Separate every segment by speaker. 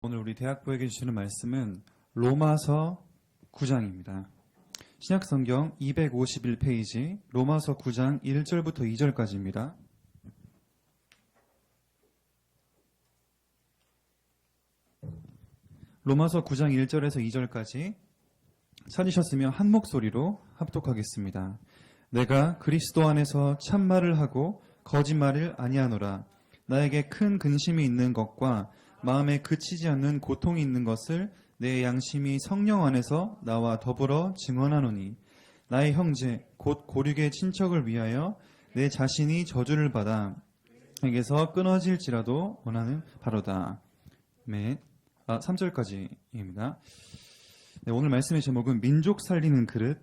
Speaker 1: 오늘 우리 대학부에게 주시는 말씀은 로마서 9장입니다. 신약성경 251페이지 로마서 9장 1절부터 2절까지입니다. 로마서 9장 1절에서 2절까지 찾으셨으면 한 목소리로 합독하겠습니다. 내가 그리스도 안에서 참말을 하고 거짓말을 아니하노라. 나에게 큰 근심이 있는 것과 마음에 그치지 않는 고통이 있는 것을 내 양심이 성령 안에서 나와 더불어 증언하노니 나의 형제 곧 고륙의 친척을 위하여 내 자신이 저주를 받아 에게서 끊어질지라도 원하는 바로다. 3절까지입니다. 네, 오늘 말씀의 제목은 민족 살리는 그릇.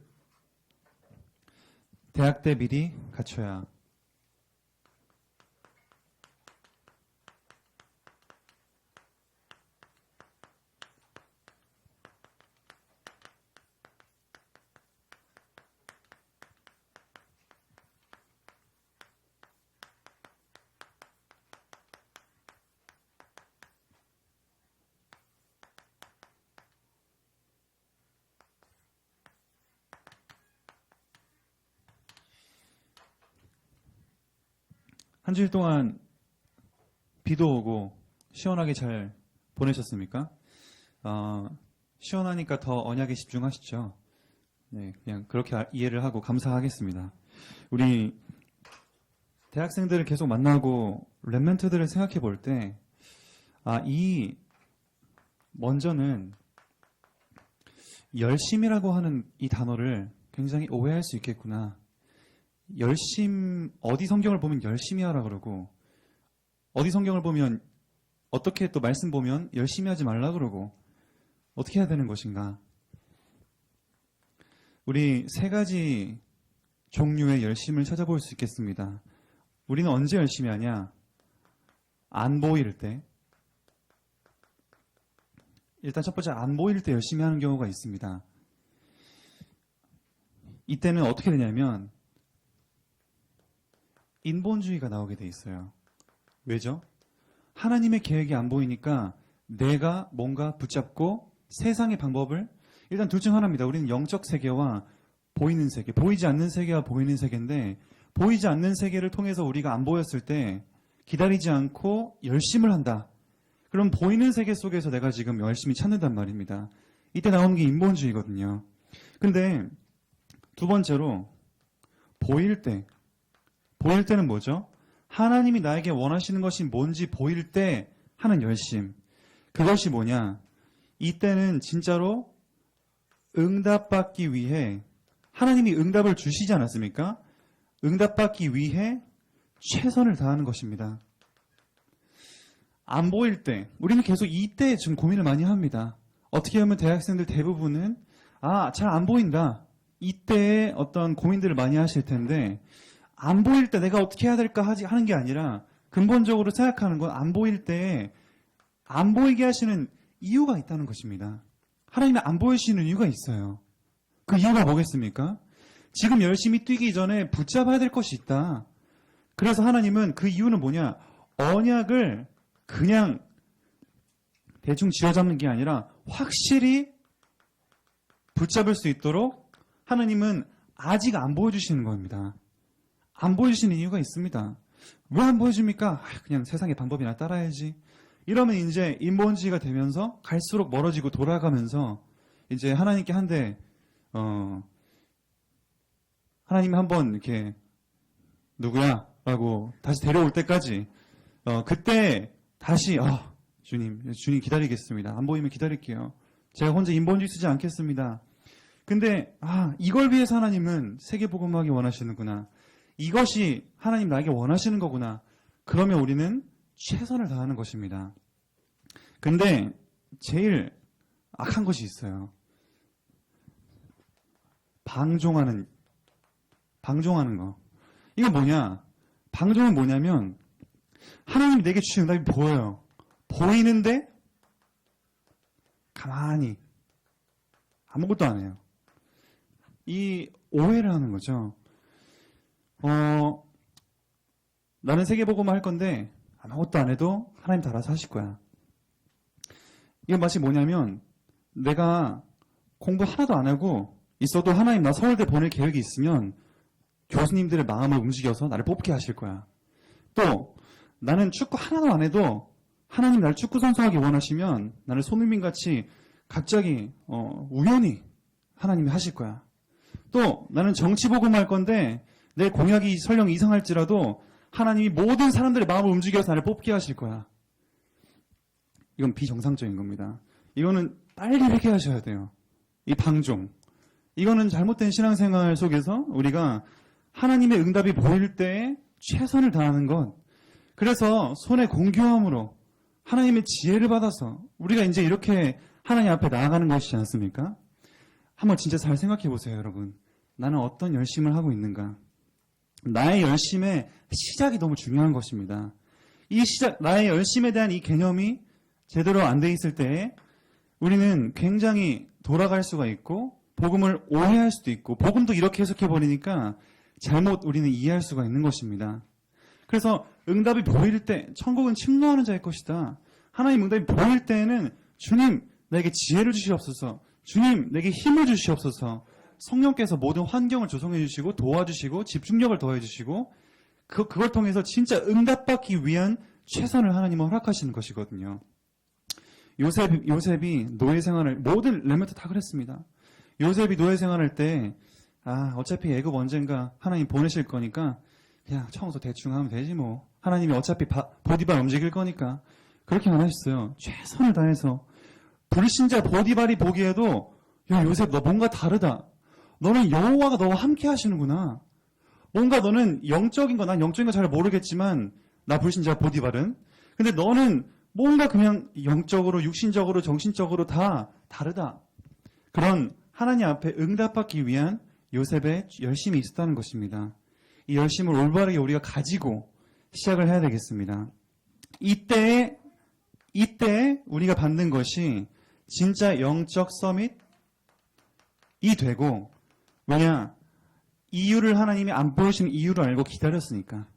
Speaker 1: 대학 때 미리 갖춰야. 한 주일 동안 비도 오고 시원하게 잘 보내셨습니까? 시원하니까 더 언약에 집중하시죠. 네, 그냥 그렇게 이해를 하고 감사하겠습니다. 우리 대학생들을 계속 만나고 랩멘트들을 생각해 볼 때, 먼저는 열심이라고 하는 이 단어를 굉장히 오해할 수 있겠구나. 어디 성경을 보면 열심히 하라 그러고, 어디 성경을 보면, 어떻게 또 말씀 보면 열심히 하지 말라 그러고, 어떻게 해야 되는 것인가? 우리 세 가지 종류의 열심을 찾아볼 수 있겠습니다. 우리는 언제 열심히 하냐? 안 보일 때. 일단 첫 번째, 안 보일 때 열심히 하는 경우가 있습니다. 이때는 어떻게 되냐면, 인본주의가 나오게 돼 있어요. 왜죠? 하나님의 계획이 안 보이니까 내가 뭔가 붙잡고 세상의 방법을, 일단 둘 중 하나입니다. 우리는 영적 세계와 보이는 세계, 보이지 않는 세계와 보이는 세계인데, 보이지 않는 세계를 통해서 우리가 안 보였을 때 기다리지 않고 열심을 한다. 그럼 보이는 세계 속에서 내가 지금 열심히 찾는단 말입니다. 이때 나오는 게 인본주의거든요. 근데 두 번째로 보일 때는 뭐죠? 하나님이 나에게 원하시는 것이 뭔지 보일 때 하는 열심. 그것이 뭐냐? 이때는 진짜로 응답받기 위해, 하나님이 응답을 주시지 않았습니까? 응답받기 위해 최선을 다하는 것입니다. 안 보일 때, 우리는 계속 이때 지금 고민을 많이 합니다. 어떻게 하면 대학생들 대부분은 잘 안 보인다. 이때에 어떤 고민들을 많이 하실 텐데, 안 보일 때 내가 어떻게 해야 될까 하는 게 아니라 근본적으로 생각하는 건 안 보일 때 안 보이게 하시는 이유가 있다는 것입니다. 하나님이 안 보이시는 이유가 있어요. 그 이유가 뭐겠습니까? 지금 열심히 뛰기 전에 붙잡아야 될 것이 있다. 그래서 하나님은 그 이유는 뭐냐? 언약을 그냥 대충 쥐어잡는 게 아니라 확실히 붙잡을 수 있도록 하나님은 아직 안 보여주시는 겁니다. 안 보여주시는 이유가 있습니다. 왜 안 보여줍니까? 그냥 세상의 방법이나 따라야지. 이러면 이제 인본주의가 되면서 갈수록 멀어지고 돌아가면서 이제 하나님께 하나님이 한번 이렇게 누구야? 라고 다시 데려올 때까지 그때 다시 주님 기다리겠습니다. 안 보이면 기다릴게요. 제가 혼자 인본주의 쓰지 않겠습니다. 근데 이걸 위해서 하나님은 세계복음하기 원하시는구나. 이것이 하나님 나에게 원하시는 거구나. 그러면 우리는 최선을 다하는 것입니다. 근데 제일 악한 것이 있어요. 방종하는 거. 이건 뭐냐? 방종은 뭐냐면 하나님이 내게 주신 응답이 보여요. 보이는데 가만히 아무것도 안 해요. 이 오해를 하는 거죠. 나는 세계복음화 할 건데 아무것도 안 해도 하나님 다 알아서 하실 거야. 이건 마치 뭐냐면 내가 공부 하나도 안 하고 있어도 하나님 나 서울대 보낼 계획이 있으면 교수님들의 마음을 움직여서 나를 뽑게 하실 거야. 또 나는 축구 하나도 안 해도 하나님 나를 축구 선수하기 원하시면 나를 손흥민같이 갑자기 우연히 하나님이 하실 거야. 또 나는 정치 복음할 건데 내 공약이 설령 이상할지라도 하나님이 모든 사람들의 마음을 움직여서 나를 뽑게 하실 거야. 이건 비정상적인 겁니다. 이거는 빨리 회개하셔야 돼요. 이 방종. 이거는 잘못된 신앙생활 속에서 우리가 하나님의 응답이 보일 때에 최선을 다하는 것. 그래서 손에 공교함으로 하나님의 지혜를 받아서 우리가 이제 이렇게 하나님 앞에 나아가는 것이지 않습니까? 한번 진짜 잘 생각해 보세요, 여러분. 나는 어떤 열심을 하고 있는가? 나의 열심의 시작이 너무 중요한 것입니다. 이 시작, 나의 열심에 대한 이 개념이 제대로 안 돼 있을 때에 우리는 굉장히 돌아갈 수가 있고 복음을 오해할 수도 있고 복음도 이렇게 해석해 버리니까 잘못 우리는 이해할 수가 있는 것입니다. 그래서 응답이 보일 때 천국은 침노하는 자의 것이다. 하나님 응답이 보일 때에는 주님 내게 지혜를 주시옵소서. 주님 내게 힘을 주시옵소서. 성령께서 모든 환경을 조성해 주시고 도와주시고 집중력을 더해 주시고 그걸 통해서 진짜 응답받기 위한 최선을 하나님은 허락하시는 것이거든요. 요셉이 노예 생활을 모든 렘넌트 다 그랬습니다. 요셉이 노예 생활할 때 어차피 애굽 언젠가 하나님 보내실 거니까 그냥 청소 대충 하면 되지 뭐. 하나님이 어차피 보디발 움직일 거니까 그렇게 안 하셨어요. 최선을 다해서 불신자 보디발이 보기에도 야 요셉 너 뭔가 다르다. 너는 여호와가 너와 함께 하시는구나. 뭔가 너는 영적인 거 난 영적인 거 잘 모르겠지만 나 불신자 보디발은 근데 너는 뭔가 그냥 영적으로 육신적으로 정신적으로 다 다르다. 그런 하나님 앞에 응답받기 위한 요셉의 열심이 있었다는 것입니다. 이 열심을 올바르게 우리가 가지고 시작을 해야 되겠습니다. 이때 우리가 받는 것이 진짜 영적 서밋이 되고 왜냐? 이유를 하나님이 안 보여주시는 이유를 알고 기다렸으니까.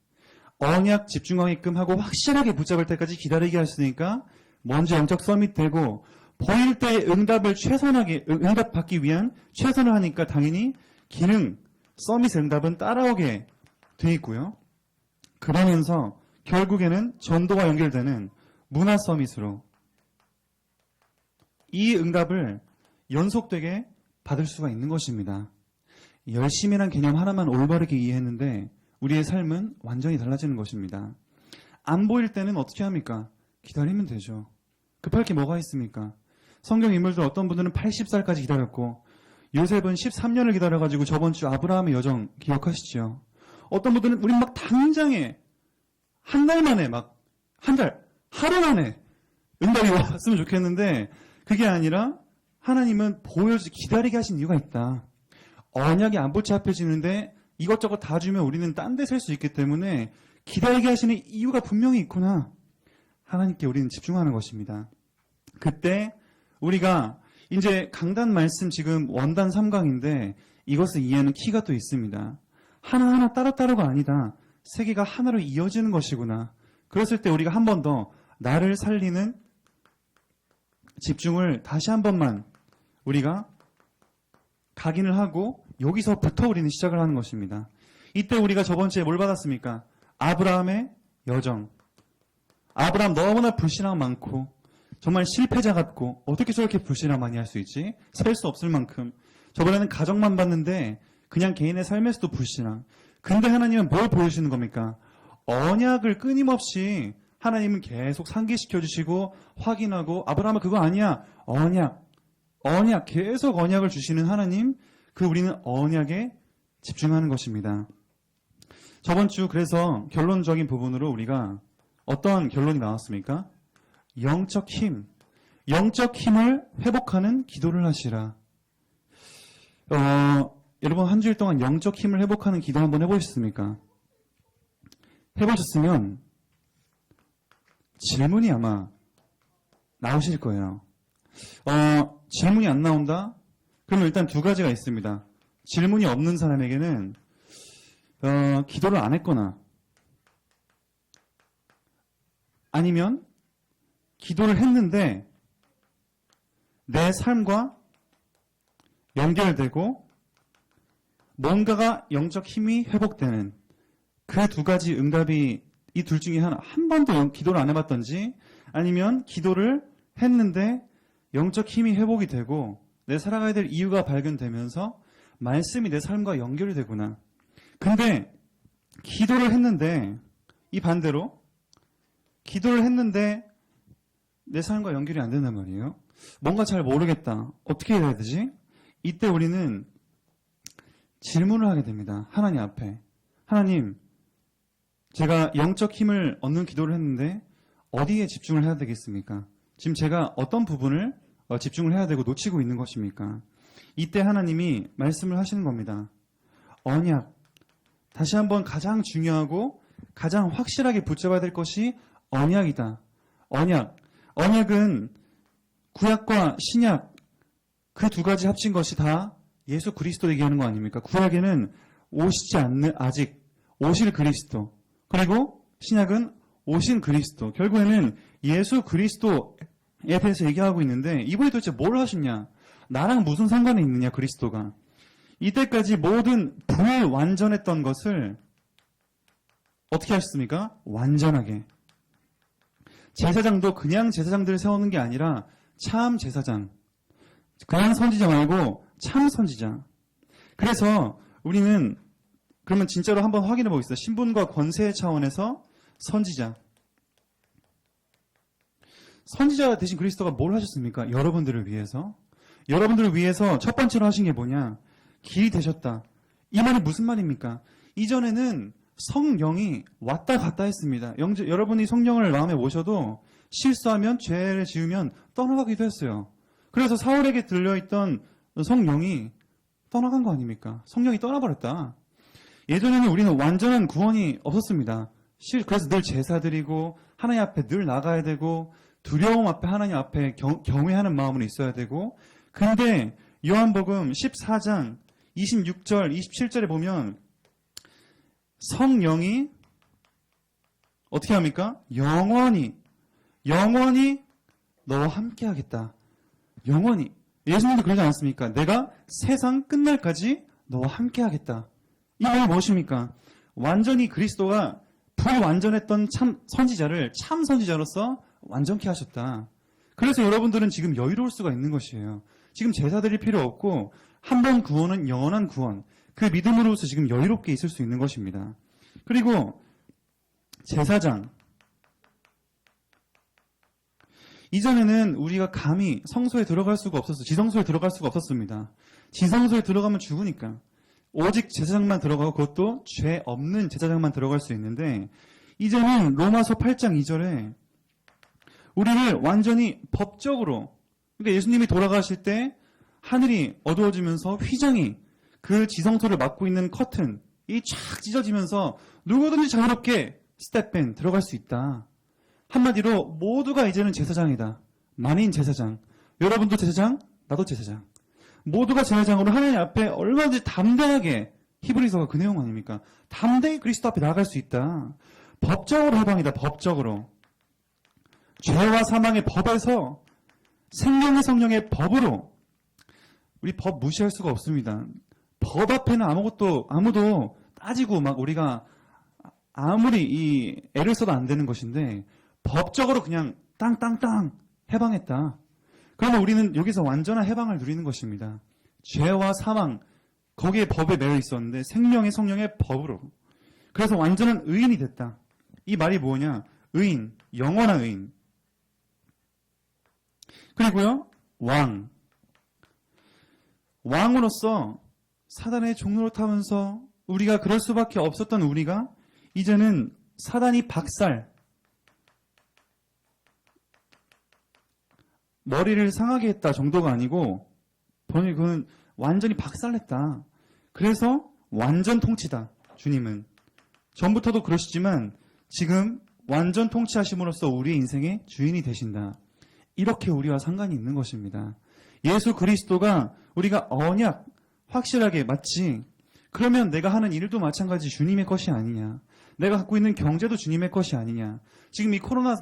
Speaker 1: 언약 집중하게끔 하고 확실하게 붙잡을 때까지 기다리게 하시니까 먼저 영적 서밋 되고 보일 때 응답을 응답받기 위한 최선을 하니까 당연히 기능, 서밋 응답은 따라오게 돼 있고요. 그러면서 결국에는 전도와 연결되는 문화 서밋으로 이 응답을 연속되게 받을 수가 있는 것입니다. 열심이란 개념 하나만 올바르게 이해했는데 우리의 삶은 완전히 달라지는 것입니다. 안 보일 때는 어떻게 합니까? 기다리면 되죠. 급할 게 뭐가 있습니까? 성경 인물들 어떤 분들은 80살까지 기다렸고 요셉은 13년을 기다려가지고 저번 주 아브라함의 여정 기억하시죠? 어떤 분들은 우린 막 당장에 한 달 만에 하루 만에 응답이 왔으면 좋겠는데 그게 아니라 하나님은 기다리게 하신 이유가 있다. 언약이 안 붙잡혀지는데 이것저것 다 주면 우리는 딴 데 살 수 있기 때문에 기다리게 하시는 이유가 분명히 있구나. 하나님께 우리는 집중하는 것입니다. 그때 우리가 이제 강단 말씀 지금 원단 3강인데 이것을 이해하는 키가 또 있습니다. 하나하나 따로따로가 아니다. 세 개가 하나로 이어지는 것이구나. 그랬을 때 우리가 한 번 더 나를 살리는 집중을 다시 한 번만 우리가 각인을 하고 여기서부터 우리는 시작을 하는 것입니다. 이때 우리가 저번 주에 뭘 받았습니까? 아브라함의 여정. 아브라함 너무나 불신앙 많고 정말 실패자 같고 어떻게 저렇게 불신앙 많이 할 수 있지? 셀 수 없을 만큼. 저번에는 가정만 봤는데 그냥 개인의 삶에서도 불신앙. 근데 하나님은 뭘 보여주시는 겁니까? 언약을 끊임없이 하나님은 계속 상기시켜 주시고 확인하고 아브라함은 그거 아니야. 언약 계속 언약을 주시는 하나님. 우리는 언약에 집중하는 것입니다. 저번 주 그래서 결론적인 부분으로 우리가 어떤 결론이 나왔습니까? 영적 힘을 회복하는 기도를 하시라. 여러분 한 주일 동안 영적 힘을 회복하는 기도 한번 해보셨습니까? 해보셨으면 질문이 아마 나오실 거예요. 질문이 안 나온다? 그러면 일단 두 가지가 있습니다. 질문이 없는 사람에게는 기도를 안 했거나 아니면 기도를 했는데 내 삶과 연결되고 뭔가가 영적 힘이 회복되는 그 두 가지 응답이 이 둘 중에 한 번도 기도를 안 해봤던지 아니면 기도를 했는데 영적 힘이 회복이 되고 내 살아가야 될 이유가 발견되면서 말씀이 내 삶과 연결이 되구나. 근데 기도를 했는데 이 반대로 기도를 했는데 내 삶과 연결이 안 된단 말이에요. 뭔가 잘 모르겠다. 어떻게 해야 되지? 이때 우리는 질문을 하게 됩니다. 하나님 앞에. 하나님, 제가 영적 힘을 얻는 기도를 했는데 어디에 집중을 해야 되겠습니까? 지금 제가 어떤 부분을 집중을 해야 되고 놓치고 있는 것입니까? 이때 하나님이 말씀을 하시는 겁니다. 언약. 다시 한번 가장 중요하고 가장 확실하게 붙잡아야 될 것이 언약이다. 언약. 언약은 구약과 신약 그 두 가지 합친 것이 다 예수 그리스도 얘기하는 거 아닙니까? 구약에는 오시지 않는 아직 오실 그리스도, 그리고 신약은 오신 그리스도. 결국에는 예수 그리스도에 대해서 얘기하고 있는데 이분이 도대체 뭘 하셨냐? 나랑 무슨 상관이 있느냐 그리스도가. 이때까지 모든 불완전했던 것을 어떻게 하셨습니까? 완전하게. 제사장도 그냥 제사장들을 세우는 게 아니라 참 제사장. 그냥 선지자 말고 참 선지자. 그래서 우리는 그러면 진짜로 한번 확인해 보겠습니다. 신분과 권세의 차원에서 선지자. 선지자 대신 그리스도가 뭘 하셨습니까? 여러분들을 위해서. 여러분들을 위해서 첫 번째로 하신 게 뭐냐? 길이 되셨다. 이 말이 무슨 말입니까? 이전에는 성령이 왔다 갔다 했습니다. 여러분이 성령을 마음에 모셔도 실수하면 죄를 지으면 떠나가기도 했어요. 그래서 사울에게 들려있던 성령이 떠나간 거 아닙니까? 성령이 떠나버렸다. 예전에는 우리는 완전한 구원이 없었습니다. 그래서 늘 제사 드리고 하나님 앞에 늘 나가야 되고 두려움 앞에 하나님 앞에 경외하는 마음으로 있어야 되고, 근데 요한복음 14장 26절 27절에 보면 성령이 어떻게 합니까? 영원히 너와 함께 하겠다. 영원히. 예수님도 그러지 않았습니까? 내가 세상 끝날까지 너와 함께 하겠다. 이 말이 무엇입니까? 완전히 그리스도가 불완전했던 참 선지자를 참 선지자로서 완전케 하셨다. 그래서 여러분들은 지금 여유로울 수가 있는 것이에요. 지금 제사 드릴 필요 없고 한 번 구원은 영원한 구원. 그 믿음으로서 지금 여유롭게 있을 수 있는 것입니다. 그리고 제사장. 이전에는 우리가 감히 성소에 들어갈 수가 없었어요. 지성소에 들어갈 수가 없었습니다. 지성소에 들어가면 죽으니까. 오직 제사장만 들어가고 그것도 죄 없는 제사장만 들어갈 수 있는데, 이제는 로마서 8장 2절에 우리를 완전히 법적으로, 그러니까 예수님이 돌아가실 때 하늘이 어두워지면서 휘장이 그 지성소를 막고 있는 커튼이 쫙 찢어지면서 누구든지 자유롭게 스텝밴 들어갈 수 있다. 한마디로 모두가 이제는 제사장이다. 만인 제사장. 여러분도 제사장, 나도 제사장. 모두가 제사장으로 하나님 앞에 얼마든지 담대하게, 히브리서가 그 내용 아닙니까? 담대히 그리스도 앞에 나아갈 수 있다. 법적으로 해방이다. 법적으로. 죄와 사망의 법에서 생명의 성령의 법으로. 우리 법 무시할 수가 없습니다. 법 앞에는 아무도 따지고 막 우리가 아무리 이 애를 써도 안 되는 것인데, 법적으로 그냥 땅땅땅 해방했다. 그러면 우리는 여기서 완전한 해방을 누리는 것입니다. 죄와 사망, 거기에 법에 매여 있었는데 생명의 성령의 법으로. 그래서 완전한 의인이 됐다. 이 말이 뭐냐? 의인, 영원한 의인. 그리고요, 왕. 왕으로서 사단의 종로를 타면서 우리가 그럴 수밖에 없었던 우리가 이제는 사단이 박살, 머리를 상하게 했다 정도가 아니고 그건 완전히 박살냈다. 그래서 완전 통치다. 주님은 전부터도 그러시지만 지금 완전 통치하심으로써 우리의 인생의 주인이 되신다. 이렇게 우리와 상관이 있는 것입니다. 예수 그리스도가 우리가 언약 확실하게 맞지, 그러면 내가 하는 일도 마찬가지 주님의 것이 아니냐, 내가 갖고 있는 경제도 주님의 것이 아니냐, 지금 이 코로나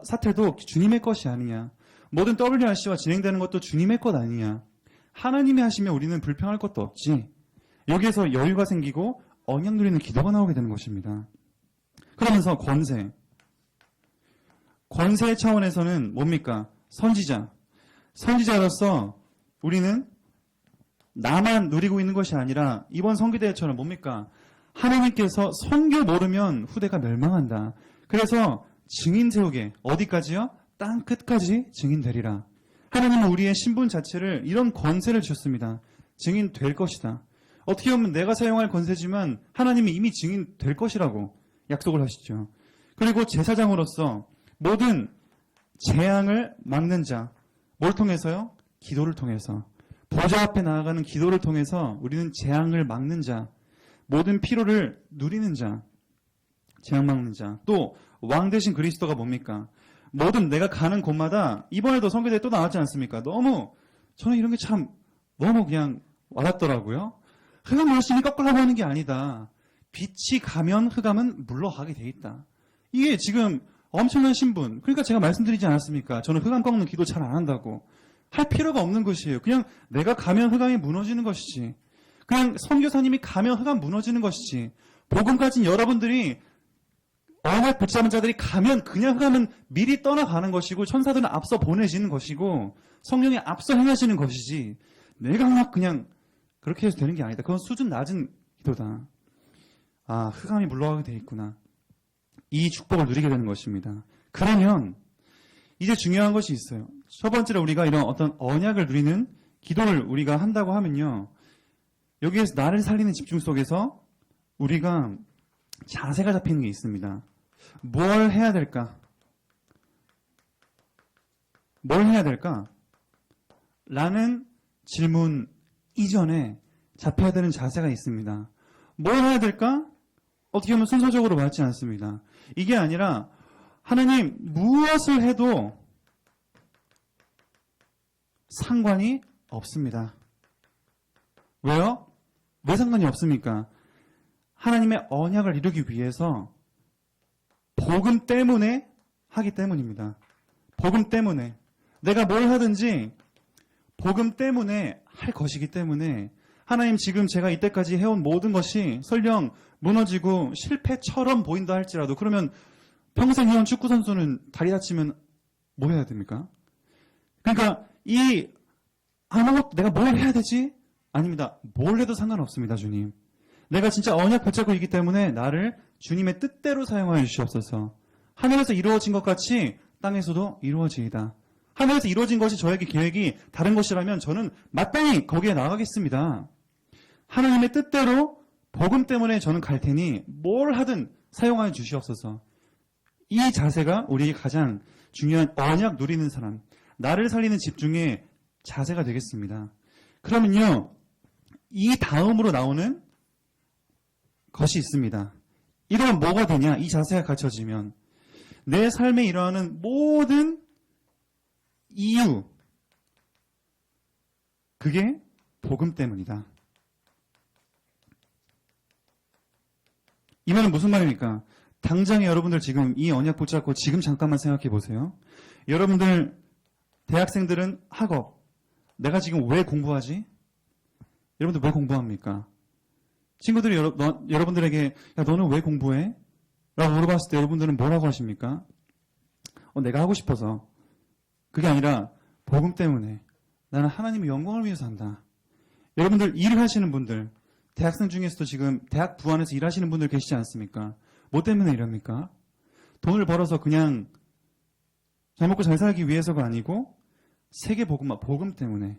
Speaker 1: 사태도 주님의 것이 아니냐, 모든 WRC와 진행되는 것도 주님의 것 아니냐. 하나님이 하시면 우리는 불평할 것도 없지. 여기에서 여유가 생기고 언약 누리는 기도가 나오게 되는 것입니다. 그러면서 권세의 차원에서는 뭡니까? 선지자로서 우리는 나만 누리고 있는 것이 아니라 이번 선교대회처럼 뭡니까? 하나님께서 선교 모르면 후대가 멸망한다. 그래서 증인 세우게 어디까지요? 땅 끝까지 증인 되리라. 하나님은 우리의 신분 자체를 이런 권세를 주셨습니다. 증인 될 것이다. 어떻게 보면 내가 사용할 권세지만 하나님이 이미 증인 될 것이라고 약속을 하시죠. 그리고 제사장으로서 모든 재앙을 막는 자, 뭘 통해서요? 기도를 통해서. 보좌 앞에 나아가는 기도를 통해서 우리는 재앙을 막는 자, 모든 피로를 누리는 자, 재앙 막는 자. 또 왕 대신 그리스도가 뭡니까? 모든 내가 가는 곳마다 이번에도 선교대회 또 나왔지 않습니까? 저는 이런 게 참 너무 그냥 와닿더라고요. 흑암 열심히 꺾으려고 하는 게 아니다. 빛이 가면 흑암은 물러가게 돼 있다. 이게 지금 엄청난 신분. 그러니까 제가 말씀드리지 않았습니까? 저는 흑암 꺾는 기도 잘 안 한다고. 할 필요가 없는 것이에요. 그냥 내가 가면 흑암이 무너지는 것이지. 그냥 선교사님이 가면 흑암 무너지는 것이지. 복음 가진 여러분들이 언약 붙잡은 자들이 가면 그냥 흑암은 미리 떠나가는 것이고 천사들은 앞서 보내지는 것이고 성령이 앞서 행하시는 것이지. 내가 막 그냥 그렇게 해서 되는 게 아니다. 그건 수준 낮은 기도다. 아, 흑암이 물러가게 돼 있구나. 이 축복을 누리게 되는 것입니다. 그러면 이제 중요한 것이 있어요. 첫 번째로 우리가 이런 어떤 언약을 누리는 기도를 우리가 한다고 하면요. 여기에서 나를 살리는 집중 속에서 우리가 자세가 잡히는 게 있습니다. 뭘 해야 될까? 뭘 해야 될까? 라는 질문 이전에 잡혀야 되는 자세가 있습니다. 뭘 해야 될까? 어떻게 보면 순서적으로 맞지 않습니다. 이게 아니라 하나님 무엇을 해도 상관이 없습니다. 왜요? 왜 상관이 없습니까? 하나님의 언약을 이루기 위해서 복음 때문에 하기 때문입니다. 복음 때문에. 내가 뭘 하든지 복음 때문에 할 것이기 때문에 하나님 지금 제가 이때까지 해온 모든 것이 설령 무너지고 실패처럼 보인다 할지라도 그러면 평생 해온 축구선수는 다리 다치면 뭐 해야 됩니까? 그러니까 내가 뭘 해야 되지? 아닙니다. 뭘 해도 상관없습니다, 주님. 내가 진짜 언약 붙잡고 있기 때문에 나를 주님의 뜻대로 사용하여 주시옵소서. 하늘에서 이루어진 것 같이 땅에서도 이루어지이다. 하늘에서 이루어진 것이 저에게 계획이 다른 것이라면 저는 마땅히 거기에 나가겠습니다. 하나님의 뜻대로 복음 때문에 저는 갈 테니 뭘 하든 사용하여 주시옵소서. 이 자세가 우리에게 가장 중요한 언약 누리는 사람, 나를 살리는 집중의 자세가 되겠습니다. 그러면요, 이 다음으로 나오는 것이 있습니다. 이러면 뭐가 되냐? 이 자세가 갖춰지면 내 삶에 일어나는 모든 이유, 그게 복음 때문이다. 이 말은 무슨 말입니까? 당장에 여러분들 지금 이 언약 붙잡고 지금 잠깐만 생각해 보세요. 여러분들 대학생들은 학업, 내가 지금 왜 공부하지? 여러분들 왜 공부합니까? 친구들이 여러분들에게 야 너는 왜 공부해? 라고 물어봤을 때 여러분들은 뭐라고 하십니까? 내가 하고 싶어서. 그게 아니라 복음 때문에 나는 하나님의 영광을 위해서 한다. 여러분들 일을 하시는 분들, 대학생 중에서도 지금 대학 부안에서 일하시는 분들 계시지 않습니까? 뭐 때문에 이럽니까? 돈을 벌어서 그냥 잘 먹고 잘 살기 위해서가 아니고 세계 복음화, 복음 때문에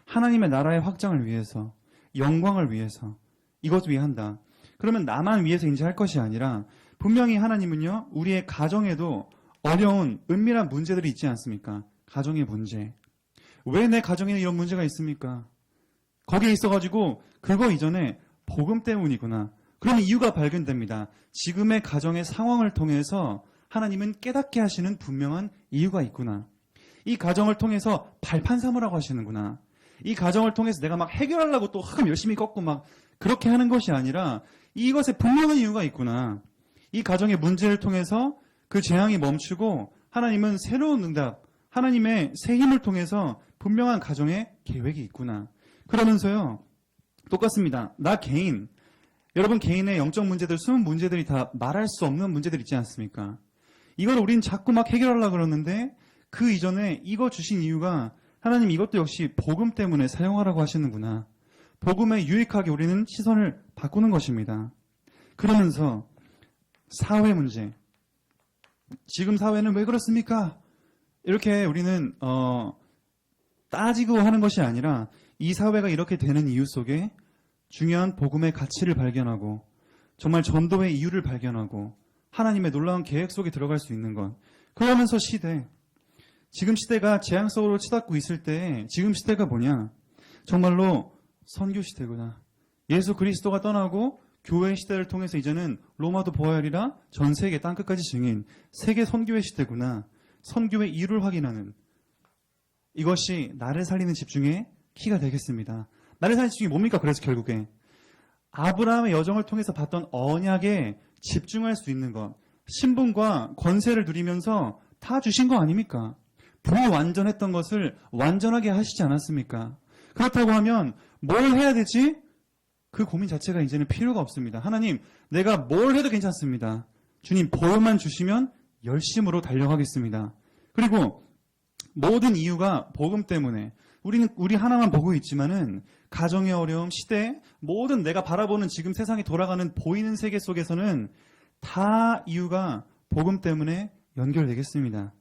Speaker 1: 하나님의 나라의 확장을 위해서, 영광을 위해서 이것 위해 한다. 그러면 나만 위해서 인지할 것이 아니라 분명히 하나님은요, 우리의 가정에도 어려운 은밀한 문제들이 있지 않습니까? 가정의 문제. 왜 내 가정에는 이런 문제가 있습니까? 거기에 있어가지고 그거 이전에 복음 때문이구나. 그런 이유가 발견됩니다. 지금의 가정의 상황을 통해서 하나님은 깨닫게 하시는 분명한 이유가 있구나. 이 가정을 통해서 발판 삼으라고 하시는구나. 이 가정을 통해서 내가 막 해결하려고 또 흑암 열심히 꺾고 막 그렇게 하는 것이 아니라 이것에 분명한 이유가 있구나. 이 가정의 문제를 통해서 그 재앙이 멈추고 하나님은 새로운 응답, 하나님의 새 힘을 통해서 분명한 가정의 계획이 있구나. 그러면서요, 똑같습니다. 나 개인, 여러분 개인의 영적 문제들, 숨은 문제들이 다 말할 수 없는 문제들 있지 않습니까? 이걸 우린 자꾸 막 해결하려고 그러는데 그 이전에 이거 주신 이유가 하나님 이것도 역시 복음 때문에 사용하라고 하시는구나. 복음에 유익하게 우리는 시선을 바꾸는 것입니다. 그러면서 사회 문제. 지금 사회는 왜 그렇습니까? 이렇게 우리는 따지고 하는 것이 아니라 이 사회가 이렇게 되는 이유 속에 중요한 복음의 가치를 발견하고 정말 전도의 이유를 발견하고 하나님의 놀라운 계획 속에 들어갈 수 있는 것. 그러면서 지금 시대가 재앙 속으로 치닫고 있을 때 지금 시대가 뭐냐? 정말로 선교 시대구나. 예수 그리스도가 떠나고 교회 시대를 통해서 이제는 로마도 보아야 하리라 전 세계 땅끝까지 증인 세계 선교의 시대구나. 선교의 이유를 확인하는 이것이 나를 살리는 집중의 키가 되겠습니다. 나를 살리는 집중이 뭡니까? 그래서 결국에 아브라함의 여정을 통해서 봤던 언약에 집중할 수 있는 것, 신분과 권세를 누리면서 다 주신 거 아닙니까? 불완전했던 것을 완전하게 하시지 않았습니까? 그렇다고 하면 뭘 해야 되지? 그 고민 자체가 이제는 필요가 없습니다. 하나님, 내가 뭘 해도 괜찮습니다. 주님, 보혈만 주시면 열심으로 달려가겠습니다. 그리고 모든 이유가 복음 때문에 우리 하나만 보고 있지만은 가정의 어려움, 시대, 모든 내가 바라보는 지금 세상이 돌아가는 보이는 세계 속에서는 다 이유가 복음 때문에 연결되겠습니다.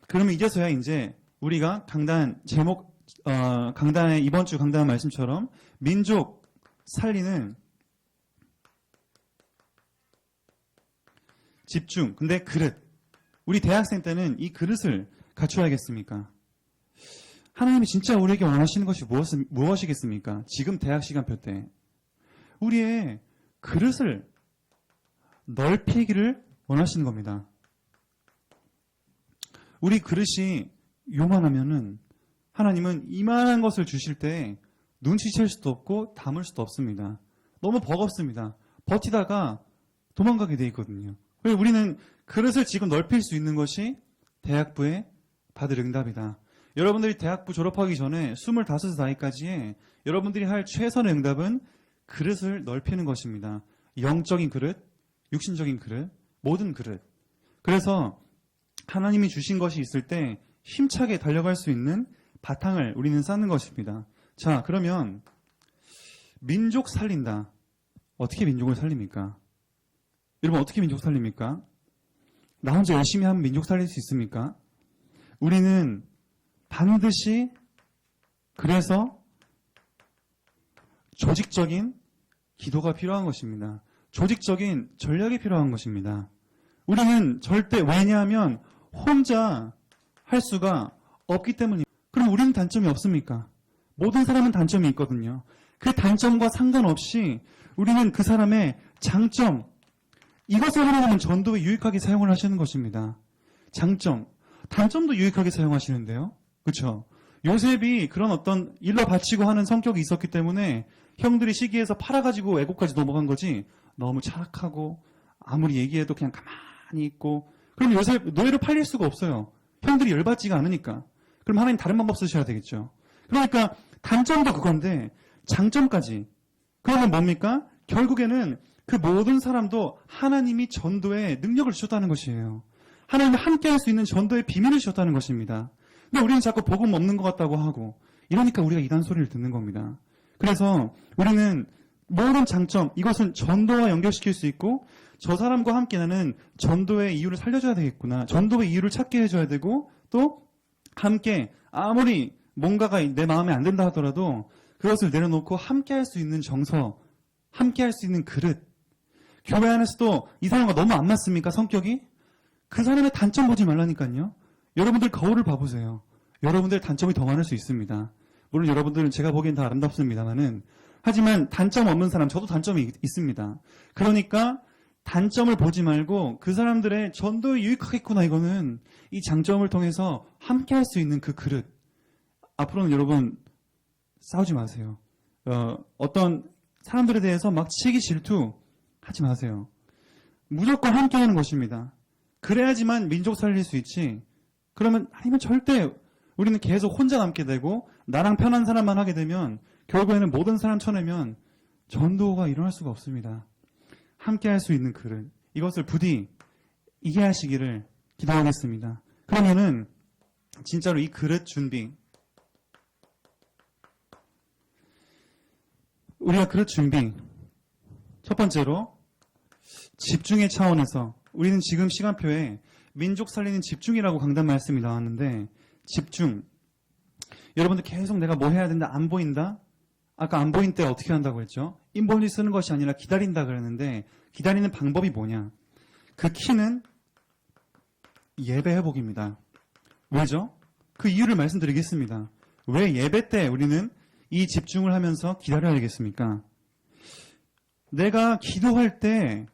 Speaker 1: 그러면 이제서야 이제 우리가 강단 제목 강단의 이번 주 강단 말씀처럼 민족 살리는 집중. 근데 그릇. 우리 대학생 때는 이 그릇을 갖춰야겠습니까? 하나님이 진짜 우리에게 원하시는 것이 무엇이겠습니까? 지금 대학 시간표 때 우리의 그릇을 넓히기를 원하시는 겁니다. 우리 그릇이 요만하면은 하나님은 이만한 것을 주실 때 눈치챌 수도 없고 담을 수도 없습니다. 너무 버겁습니다. 버티다가 도망가게 돼 있거든요. 그래서 우리는 그릇을 지금 넓힐 수 있는 것이 대학부에 받을 응답이다. 여러분들이 대학부 졸업하기 전에 25살 나이까지의 여러분들이 할 최선의 응답은 그릇을 넓히는 것입니다. 영적인 그릇, 육신적인 그릇, 모든 그릇. 그래서 하나님이 주신 것이 있을 때 힘차게 달려갈 수 있는 바탕을 우리는 쌓는 것입니다. 자, 그러면 민족 살린다. 어떻게 민족을 살립니까? 여러분 어떻게 민족 살립니까? 나 혼자 열심히 하면 민족 살릴 수 있습니까? 우리는 반드시 그래서 조직적인 기도가 필요한 것입니다. 조직적인 전략이 필요한 것입니다. 우리는 절대 왜냐하면 혼자 할 수가 없기 때문입니다. 그럼 우리는 단점이 없습니까? 모든 사람은 단점이 있거든요. 그 단점과 상관없이 우리는 그 사람의 장점, 이것을 하나님은 전도에 유익하게 사용을 하시는 것입니다. 장점, 단점도 유익하게 사용하시는데요. 그렇죠? 요셉이 그런 어떤 일러 바치고 하는 성격이 있었기 때문에 형들이 시기해서 팔아가지고 애국까지 넘어간 거지 너무 착하고 아무리 얘기해도 그냥 가만히 있고 그럼 요셉 노예로 팔릴 수가 없어요. 형들이 열받지가 않으니까. 그럼 하나님 다른 방법 쓰셔야 되겠죠. 그러니까 단점도 그건데 장점까지. 그러면 뭡니까? 결국에는 그 모든 사람도 하나님이 전도에 능력을 주셨다는 것이에요. 하나님이 함께 할 수 있는 전도의 비밀을 주셨다는 것입니다. 근데 우리는 자꾸 복음 없는 것 같다고 하고 이러니까 우리가 이단 소리를 듣는 겁니다. 그래서 우리는 모든 장점, 이것은 전도와 연결시킬 수 있고 저 사람과 함께 나는 전도의 이유를 살려줘야 되겠구나. 전도의 이유를 찾게 해줘야 되고 또 함께 아무리 뭔가가 내 마음에 안 든다 하더라도 그것을 내려놓고 함께 할 수 있는 정서, 함께 할 수 있는 그릇. 교회 안에서도 이 사람과 너무 안 맞습니까? 성격이? 그 사람의 단점 보지 말라니까요. 여러분들 거울을 봐보세요. 여러분들 단점이 더 많을 수 있습니다. 물론 여러분들은 제가 보기엔 다 아름답습니다만은 하지만 단점 없는 사람, 저도 단점이 있습니다. 그러니까 단점을 보지 말고 그 사람들의 전도에 유익하겠구나 이거는 이 장점을 통해서 함께 할 수 있는 그 그릇. 앞으로는 여러분 싸우지 마세요. 어떤 사람들에 대해서 막 치기 질투 하지 마세요. 무조건 함께 하는 것입니다. 그래야지만 민족 살릴 수 있지 그러면 아니면 절대 우리는 계속 혼자 남게 되고 나랑 편한 사람만 하게 되면 결국에는 모든 사람 쳐내면 전도가 일어날 수가 없습니다. 함께 할 수 있는 그릇, 이것을 부디 이해하시기를 기도하겠습니다. 그러면은 진짜로 이 그릇 준비, 우리가 그릇 준비, 첫 번째로 집중의 차원에서 우리는 지금 시간표에 민족 살리는 집중이라고 강단 말씀이 나왔는데, 집중, 여러분들 계속 내가 뭐 해야 된다, 안 보인다? 아까 안 보인 때 어떻게 한다고 했죠? 인본지 쓰는 것이 아니라 기다린다 그랬는데, 기다리는 방법이 뭐냐? 그 키는 예배 회복입니다. 왜죠? 그 이유를 말씀드리겠습니다. 왜 예배 때 우리는 이 집중을 하면서 기다려야겠습니까? 내가 기도할 때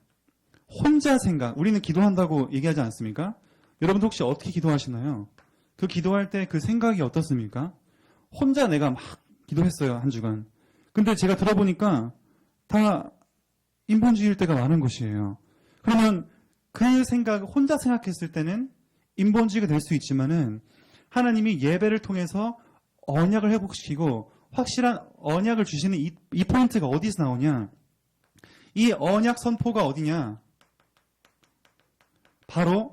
Speaker 1: 혼자 생각, 우리는 기도한다고 얘기하지 않습니까? 여러분들 혹시 어떻게 기도하시나요? 그 기도할 때 그 생각이 어떻습니까? 혼자 내가 막 기도했어요, 한 주간. 근데 제가 들어보니까 다 인본주의일 때가 많은 것이에요. 그러면 그 생각, 혼자 생각했을 때는 인본주의가 될 수 있지만은 하나님이 예배를 통해서 언약을 회복시키고 확실한 언약을 주시는 이 포인트가 어디서 나오냐? 이 언약 선포가 어디냐? 바로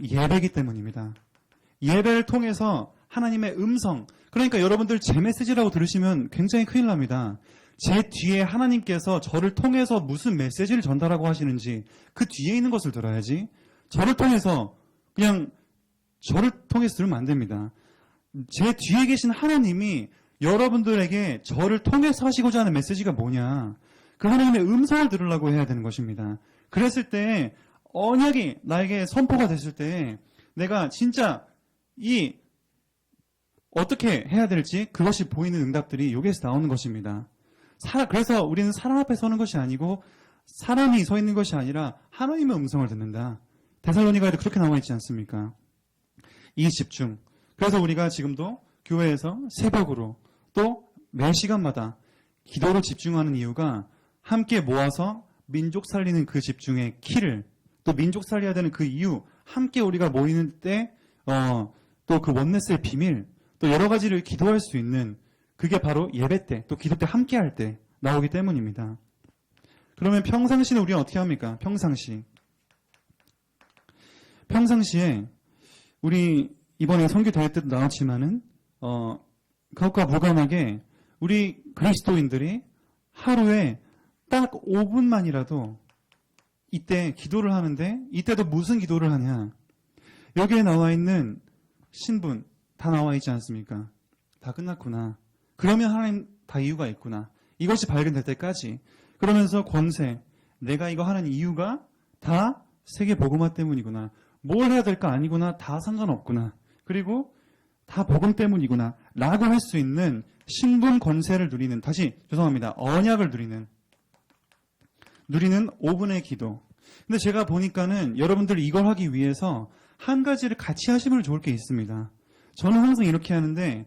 Speaker 1: 예배이기 때문입니다. 예배를 통해서 하나님의 음성, 그러니까 여러분들 제 메시지라고 들으시면 굉장히 큰일 납니다. 제 뒤에 하나님께서 저를 통해서 무슨 메시지를 전달하고 하시는지 그 뒤에 있는 것을 들어야지, 저를 통해서 그냥 저를 통해서 들으면 안 됩니다. 제 뒤에 계신 하나님이 여러분들에게 저를 통해서 하시고자 하는 메시지가 뭐냐, 그 하나님의 음성을 들으려고 해야 되는 것입니다. 그랬을 때 언약이 나에게 선포가 됐을 때 내가 진짜 어떻게 해야 될지 그것이 보이는 응답들이 여기에서 나오는 것입니다. 그래서 우리는 사람 앞에 서는 것이 아니고 사람이 서 있는 것이 아니라 하나님의 음성을 듣는다. 데살로니가에도 그렇게 나와 있지 않습니까? 이 집중. 그래서 우리가 지금도 교회에서 새벽으로 또 매 시간마다 기도로 집중하는 이유가 함께 모아서 민족 살리는 그 집중의 키를, 또 민족 살려야 되는 그 이유, 함께 우리가 모이는 때 또 그 원네스의 비밀, 또 여러 가지를 기도할 수 있는, 그게 바로 예배 때, 또 기도 때 함께 할 때 나오기 때문입니다. 그러면 평상시는 우리가 어떻게 합니까? 평상시에 우리 이번에 선교 대회 때도 나왔지만은 그것과 무관하게 우리 그리스도인들이 하루에 딱 5분만이라도 이때 기도를 하는데, 이때도 무슨 기도를 하냐? 여기에 나와 있는 신분 다 나와 있지 않습니까? 다 끝났구나. 그러면 하나님 다 이유가 있구나. 이것이 발견될 때까지. 그러면서 권세, 내가 이거 하는 이유가 다 세계 복음화 때문이구나. 뭘 해야 될까 아니구나. 다 상관없구나. 그리고 다 복음 때문이구나. 라고 할 수 있는 신분 권세를 누리는, 언약을 누리는 5분의 기도. 근데 제가 보니까는 여러분들 이걸 하기 위해서 한 가지를 같이 하시면 좋을 게 있습니다. 저는 항상 이렇게 하는데,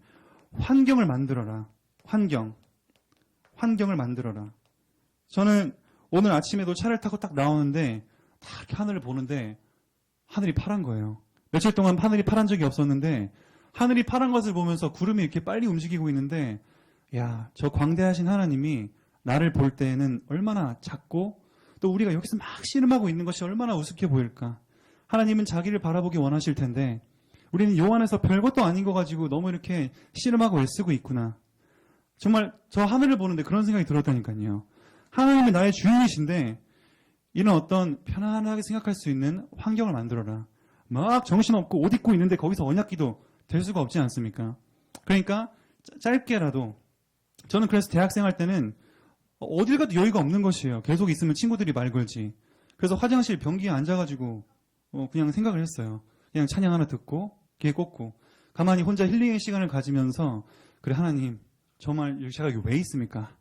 Speaker 1: 환경을 만들어라. 환경을 만들어라. 저는 오늘 아침에도 차를 타고 딱 나오는데 다 이렇게 하늘을 보는데 하늘이 파란 거예요. 며칠 동안 하늘이 파란 적이 없었는데 하늘이 파란 것을 보면서 구름이 이렇게 빨리 움직이고 있는데, 야, 저 광대하신 하나님이 나를 볼 때에는 얼마나 작고, 또 우리가 여기서 막 씨름하고 있는 것이 얼마나 우습게 보일까. 하나님은 자기를 바라보기 원하실 텐데 우리는 요 안에서 별것도 아닌 거 가지고 너무 이렇게 씨름하고 애쓰고 있구나. 정말 저 하늘을 보는데 그런 생각이 들었다니까요. 하나님이 나의 주인이신데 이런 어떤 편안하게 생각할 수 있는 환경을 만들어라. 막 정신없고 옷 입고 있는데 거기서 언약기도 될 수가 없지 않습니까? 그러니까 짧게라도, 저는 그래서 대학생 할 때는 어딜 가도 여유가 없는 것이에요. 계속 있으면 친구들이 말 걸지. 그래서 화장실 변기에 앉아가지고 그냥 생각을 했어요. 그냥 찬양 하나 듣고 귀에 꽂고 가만히 혼자 힐링의 시간을 가지면서, 그래 하나님, 정말 제가 여기 왜 있습니까?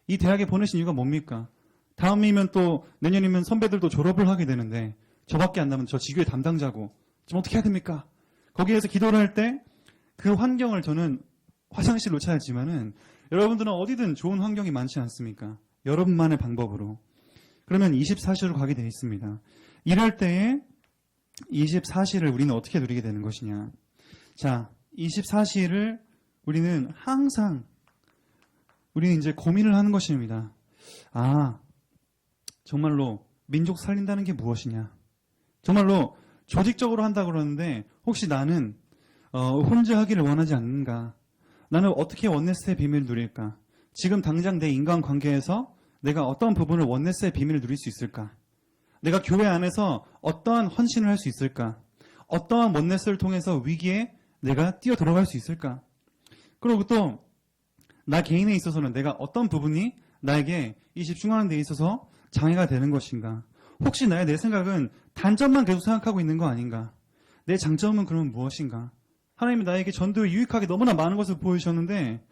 Speaker 1: 이 대학에 보내신 이유가 뭡니까? 다음이면 또 내년이면 선배들도 졸업을 하게 되는데 저밖에 안 남은 저 지교의 담당자고 좀 어떻게 해야 됩니까? 거기에서 기도를 할 때 그 환경을 저는 화장실로 찾았지만은 여러분들은 어디든 좋은 환경이 많지 않습니까? 여러분만의 방법으로. 그러면 24시로 가게 되어 있습니다. 이럴 때에 24시를 우리는 어떻게 누리게 되는 것이냐. 자, 24시를 우리는 항상 우리는 이제 고민을 하는 것입니다. 아, 정말로 민족 살린다는 게 무엇이냐. 정말로 조직적으로 한다고 그러는데 혹시 나는 혼자 하기를 원하지 않는가. 나는 어떻게 원네스의 비밀을 누릴까. 지금 당장 내 인간관계에서 내가 어떤 부분을 원네스의 비밀을 누릴 수 있을까. 내가 교회 안에서 어떠한 헌신을 할 수 있을까. 어떠한 원네스를 통해서 위기에 내가 뛰어 들어갈 수 있을까. 그리고 또 나 개인에 있어서는 내가 어떤 부분이 나에게 이 집중하는 데 있어서 장애가 되는 것인가. 혹시 내 생각은 단점만 계속 생각하고 있는 거 아닌가. 내 장점은 그러면 무엇인가. 하나님이 나에게 전도에 유익하게 너무나 많은 것을 보여주셨는데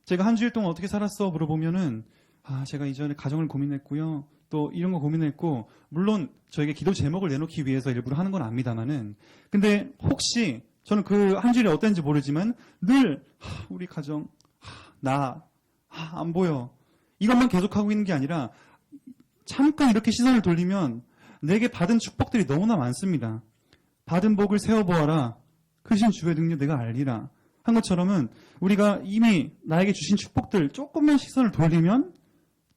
Speaker 1: 제가 한 주일 동안 어떻게 살았어 물어보면은 제가 이전에 가정을 고민했고요. 또 이런 거 고민했고 물론 저에게 기도 제목을 내놓기 위해서 일부러 하는 건 압니다만은 근데 혹시 저는 그 한 주일이 어땠는지 모르지만 늘 우리 가정 나 안 보여 이것만 계속하고 있는 게 아니라 잠깐 이렇게 시선을 돌리면 내게 받은 축복들이 너무나 많습니다. 받은 복을 세어보아라. 크신 주의 능력 내가 알리라. 한 것처럼은 우리가 이미 나에게 주신 축복들 조금만 시선을 돌리면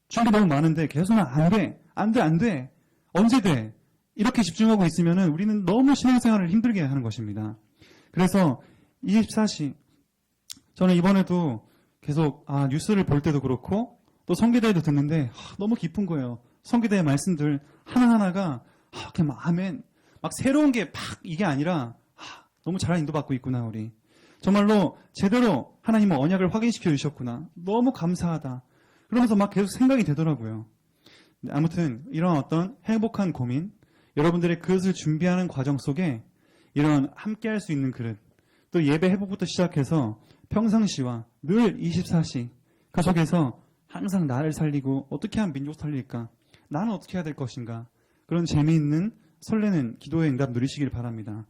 Speaker 1: 축복이 너무 많은데 계속은 안 돼. 언제 돼? 이렇게 집중하고 있으면은 우리는 너무 신앙생활을 힘들게 하는 것입니다. 그래서 24시 저는 이번에도 계속 뉴스를 볼 때도 그렇고 또 성기대회도 듣는데 너무 기쁜 거예요. 성기대회 말씀들 하나하나가 그냥 막 아멘 막 새로운 게 이게 아니라 너무 잘 인도받고 있구나 우리. 정말로 제대로 하나님은 언약을 확인시켜 주셨구나. 너무 감사하다. 그러면서 막 계속 생각이 되더라고요. 아무튼 이런 어떤 행복한 고민 여러분들의 그릇을 준비하는 과정 속에 이런 함께할 수 있는 그릇 또 예배 회복부터 시작해서 평상시와 늘 24시 그 속에서 항상 나를 살리고 어떻게 하면 민족 살릴까? 나는 어떻게 해야 될 것인가? 그런 재미있는 설레는 기도의 응답 누리시길 바랍니다.